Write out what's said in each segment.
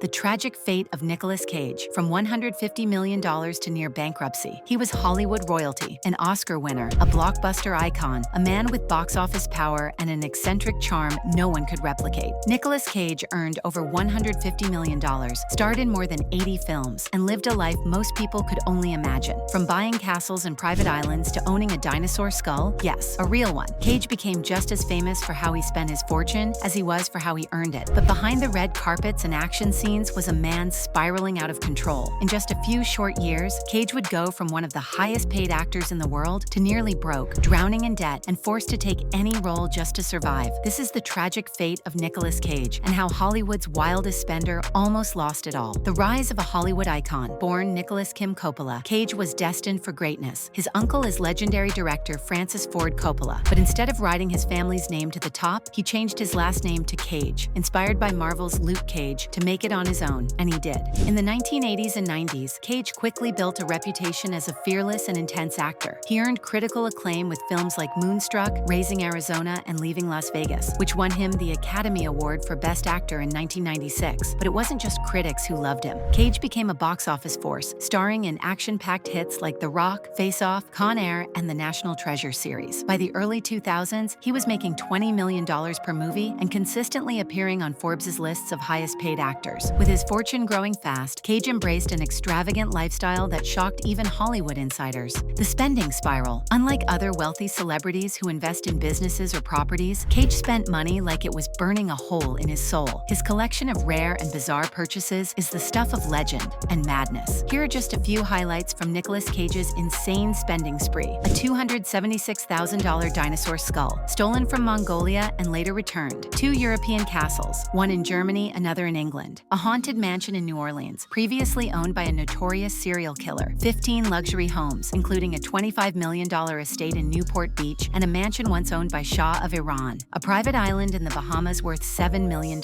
The tragic fate of Nicolas Cage, from $150 million to near bankruptcy. He was Hollywood royalty, an Oscar winner, a blockbuster icon, a man with box office power and an eccentric charm no one could replicate. Nicolas Cage earned over $150 million, starred in more than 80 films, and lived a life most people could only imagine. From buying castles and private islands to owning a dinosaur skull, yes, a real one. Cage became just as famous for how he spent his fortune as he was for how he earned it. But behind the red carpets and action scenes was a man spiraling out of control. In just a few short years, Cage would go from one of the highest paid actors in the world to nearly broke, drowning in debt, and forced to take any role just to survive. This is the tragic fate of Nicolas Cage and how Hollywood's wildest spender almost lost it all. The rise of a Hollywood icon. Born Nicolas Kim Coppola, Cage was destined for greatness. His uncle is legendary director Francis Ford Coppola, but instead of riding his family's name to the top, he changed his last name to Cage, inspired by Marvel's Luke Cage, to make it on his own, and he did. In the 1980s and 90s, Cage quickly built a reputation as a fearless and intense actor. He earned critical acclaim with films like Moonstruck, Raising Arizona, and Leaving Las Vegas, which won him the Academy Award for Best Actor in 1996. But it wasn't just critics who loved him. Cage became a box office force, starring in action-packed hits like The Rock, Face Off, Con Air, and the National Treasure series. By the early 2000s, he was making $20 million per movie and consistently appearing on Forbes' lists of highest-paid actors. With his fortune growing fast, Cage embraced an extravagant lifestyle that shocked even Hollywood insiders. The spending spiral. Unlike other wealthy celebrities who invest in businesses or properties, Cage spent money like it was burning a hole in his soul. His collection of rare and bizarre purchases is the stuff of legend and madness. Here are just a few highlights from Nicolas Cage's insane spending spree. A $276,000 dinosaur skull, stolen from Mongolia and later returned. 2 European castles, one in Germany, another in England. A haunted mansion in New Orleans, previously owned by a notorious serial killer. 15 luxury homes, including a $25 million estate in Newport Beach and a mansion once owned by Shah of Iran. A private island in the Bahamas worth $7 million.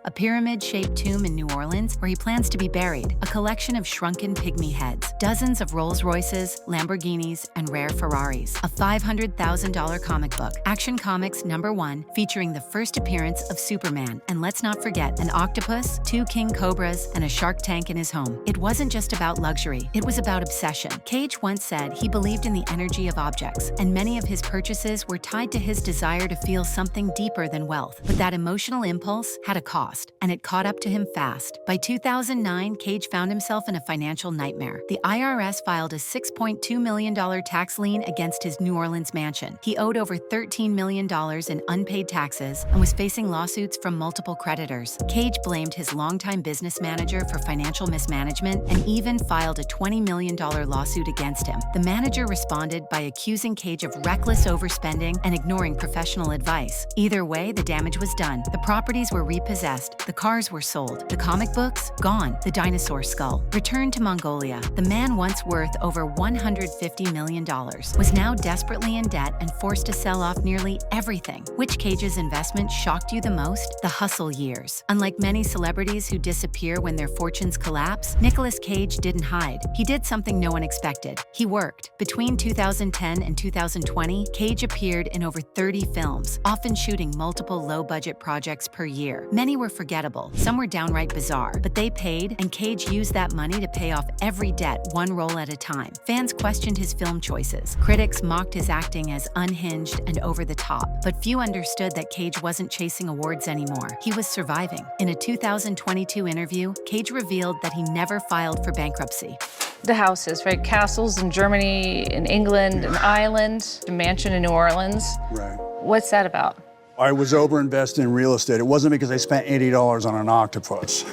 A pyramid-shaped tomb in New Orleans where he plans to be buried. A collection of shrunken pygmy heads. Dozens of Rolls-Royces, Lamborghinis, and rare Ferraris. A $500,000 comic book, Action Comics #1, featuring the first appearance of Superman. And let's not forget an octopus, 2 king cobras, and a shark tank in his home. It wasn't just about luxury, it was about obsession. Cage once said he believed in the energy of objects, and many of his purchases were tied to his desire to feel something deeper than wealth. But that emotional impulse had a cost, and it caught up to him fast. By 2009, Cage found himself in a financial nightmare. The IRS filed a $6.2 million tax lien against his New Orleans mansion. He owed over $13 million in unpaid taxes and was facing lawsuits from multiple creditors. Cage blamed his longtime business manager for financial mismanagement and even filed a $20 million lawsuit against him. The manager responded by accusing Cage of reckless overspending and ignoring professional advice. Either way, the damage was done. The properties were repossessed, the cars were sold, the comic books gone, the dinosaur skull returned to Mongolia. The man, once worth over $150 million, was now desperately in debt and forced to sell off nearly everything. Which Cage's investment shocked you the most? The hustle years. Unlike many celebrities who disappear when their fortunes collapse, Nicolas Cage didn't hide. He did something no one expected. He worked. Between 2010 and 2020, Cage appeared in over 30 films, often shooting multiple low-budget projects per year. Many were forgettable, some were downright bizarre, but they paid, and Cage used that money to pay off every debt one role at a time. Fans questioned his film choices. Critics mocked his acting as unhinged and over the top, but few understood that Cage wasn't chasing awards anymore. He was surviving. In a 2022 interview, Cage revealed that he never filed for bankruptcy. The houses, right? Castles in Germany, in England, an island, a mansion in New Orleans. Right. What's that about? I was overinvested in real estate. It wasn't because I spent $80 on an octopus.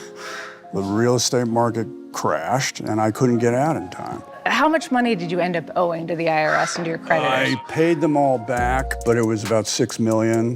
The real estate market crashed, and I couldn't get out in time. How much money did you end up owing to the IRS and to your creditors? I paid them all back, but it was about $6 million.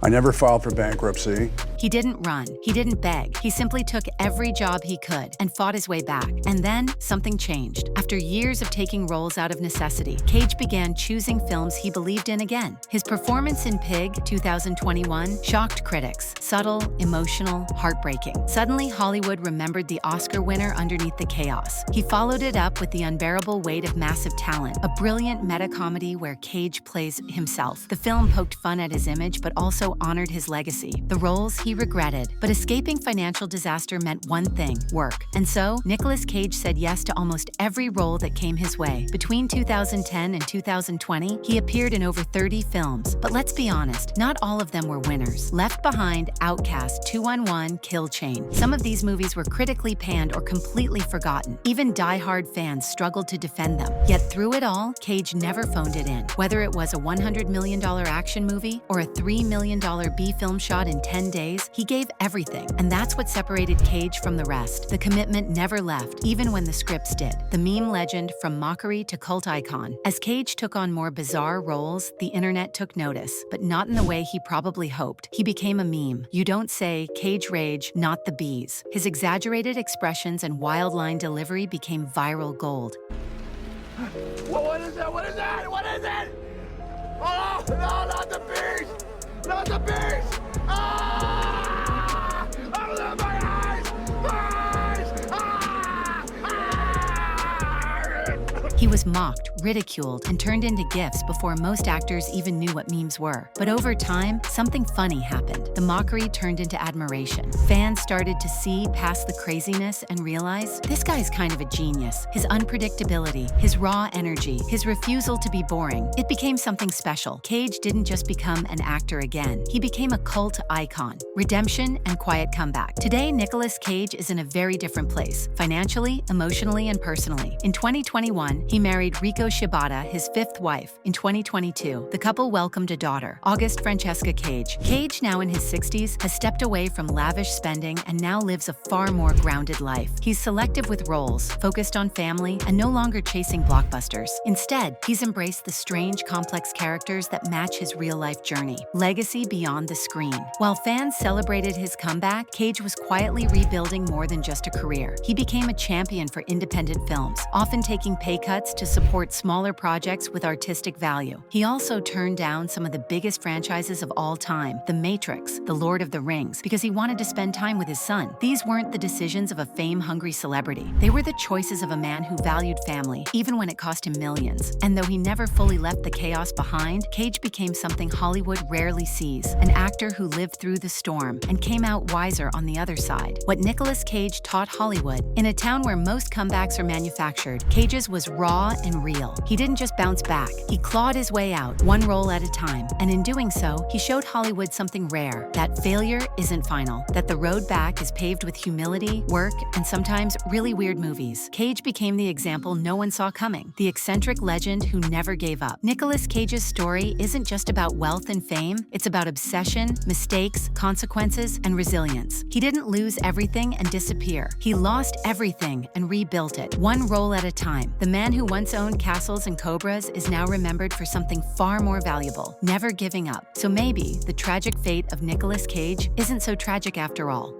I never filed for bankruptcy. He didn't run. He didn't beg. He simply took every job he could and fought his way back. And then something changed. After years of taking roles out of necessity, Cage began choosing films he believed in again. His performance in Pig, 2021, shocked critics. Subtle, emotional, heartbreaking. Suddenly, Hollywood remembered the Oscar winner underneath the chaos. He followed it up with The Unbearable Weight of Massive Talent, a brilliant meta-comedy where Cage plays himself. The film poked fun at his image, but also honored his legacy. The roles he he regretted. But escaping financial disaster meant one thing: work. And so, Nicolas Cage said yes to almost every role that came his way. Between 2010 and 2020, he appeared in over 30 films. But let's be honest, not all of them were winners. Left Behind, Outcast, 211, Kill Chain. Some of these movies were critically panned or completely forgotten. Even die-hard fans struggled to defend them. Yet through it all, Cage never phoned it in. Whether it was a $100 million action movie or a $3 million B film shot in 10 days, he gave everything. And that's what separated Cage from the rest. The commitment never left, even when the scripts did. The meme legend from mockery to cult icon. As Cage took on more bizarre roles, the internet took notice, but not in the way he probably hoped. He became a meme. You don't say Cage rage, not the bees. His exaggerated expressions and wild line delivery became viral gold. What is that? What is that? What is it? Oh, no, not the bees! Not the bees! Ah! Oh, my eyes! Eyes! Ah! Ah! He was mocked, ridiculed, and turned into GIFs before most actors even knew what memes were. But over time, something funny happened. The mockery turned into admiration. Fans started to see past the craziness and realize, this guy's kind of a genius. His unpredictability, his raw energy, his refusal to be boring. It became something special. Cage didn't just become an actor again. He became a cult icon. Redemption and quiet comeback. Today, Nicolas Cage is in a very different place, financially, emotionally, and personally. In 2021, he married Rico Shibata, his fifth wife. In 2022, the couple welcomed a daughter, August Francesca Cage. Cage, now in his 60s, has stepped away from lavish spending and now lives a far more grounded life. He's selective with roles, focused on family, and no longer chasing blockbusters. Instead, he's embraced the strange, complex characters that match his real-life journey. Legacy beyond the screen. While fans celebrated his comeback, Cage was quietly rebuilding more than just a career. He became a champion for independent films, often taking pay cuts to support smaller projects with artistic value. He also turned down some of the biggest franchises of all time, The Matrix, The Lord of the Rings, because he wanted to spend time with his son. These weren't the decisions of a fame-hungry celebrity. They were the choices of a man who valued family, even when it cost him millions. And though he never fully left the chaos behind, Cage became something Hollywood rarely sees, an actor who lived through the storm and came out wiser on the other side. What Nicolas Cage taught Hollywood: in a town where most comebacks are manufactured, Cage's was raw and real. He didn't just bounce back. He clawed his way out, one role at a time. And in doing so, he showed Hollywood something rare: that failure isn't final, that the road back is paved with humility, work, and sometimes really weird movies. Cage became the example no one saw coming, the eccentric legend who never gave up. Nicolas Cage's story isn't just about wealth and fame, it's about obsession, mistakes, consequences, and resilience. He didn't lose everything and disappear. He lost everything and rebuilt it, one role at a time. The man who once owned castles and cobras is now remembered for something far more valuable: never giving up. So maybe the tragic fate of Nicolas Cage isn't so tragic after all.